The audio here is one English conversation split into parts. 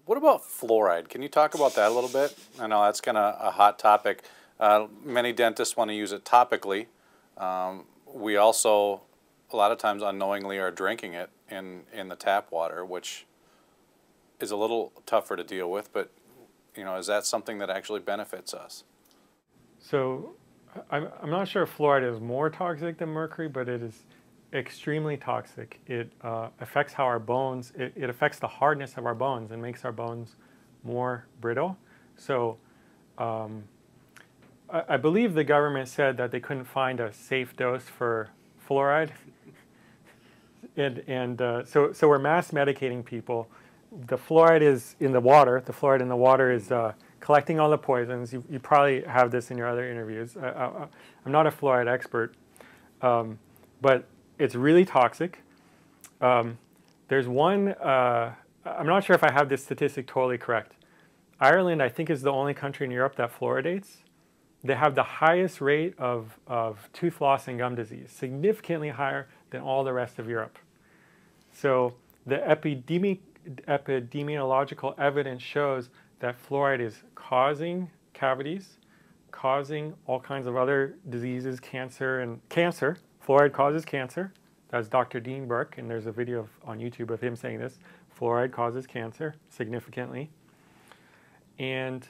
What about fluoride? Can you talk about that a little bit? I know that's kind of a hot topic. Many dentists want to use it topically. We also, a lot of times unknowingly, are drinking it in the tap water, which is a little tougher to deal with, but you know, is that something that actually benefits us? So I'm not sure if fluoride is more toxic than mercury, but it is extremely toxic. It affects how our bones, it affects the hardness of our bones and makes our bones more brittle. So I believe the government said that they couldn't find a safe dose for fluoride. So we're mass medicating people. The fluoride is in the water. The fluoride in the water is collecting all the poisons. You probably have this in your other interviews. I'm not a fluoride expert, but it's really toxic. There's one, I'm not sure if I have this statistic totally correct. Ireland, I think, is the only country in Europe that fluoridates. They have the highest rate of tooth loss and gum disease, significantly higher than all the rest of Europe. So the epidemiological evidence shows that fluoride is causing cavities, causing all kinds of other diseases, cancer and cancer. Fluoride causes cancer. That's Dr. Dean Burke, and there's a video on YouTube of him saying this. Fluoride causes cancer significantly. And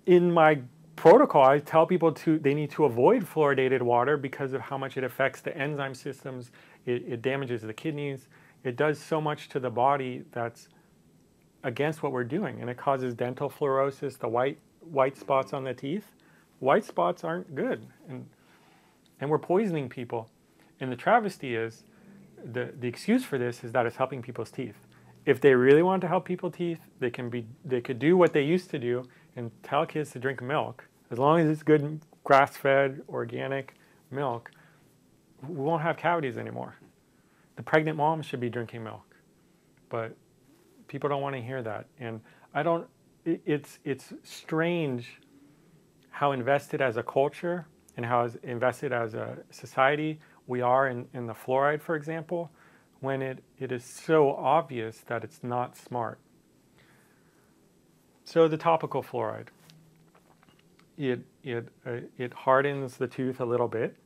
in my protocol, I tell people they need to avoid fluoridated water because of how much it affects the enzyme systems. It damages the kidneys. It does so much to the body that's against what we're doing, and it causes dental fluorosis, the white spots on the teeth. White spots aren't good, and we're poisoning people. And the travesty is, the excuse for this is that it's helping people's teeth. If they really want to help people's teeth, they could do what they used to do and tell kids to drink milk. As long as it's good grass-fed, organic milk, we won't have cavities anymore. The pregnant mom should be drinking milk, but people don't want to hear that. And it's strange how invested as a culture and how invested as a society we are in the fluoride, for example, when it is so obvious that it's not smart. So the topical fluoride, it hardens the tooth a little bit,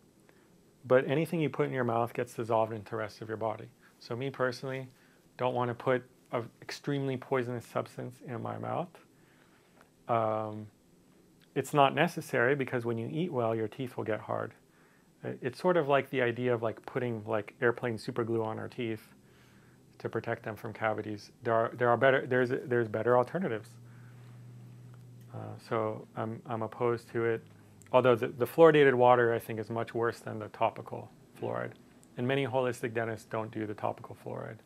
but anything you put in your mouth gets dissolved into the rest of your body. So me personally, don't want to put an extremely poisonous substance in my mouth. It's not necessary because when you eat well, your teeth will get hard. It's sort of like the idea of like putting like airplane super glue on our teeth to protect them from cavities. There's better alternatives. So I'm opposed to it. Although the fluoridated water I think is much worse than the topical fluoride. And many holistic dentists don't do the topical fluoride.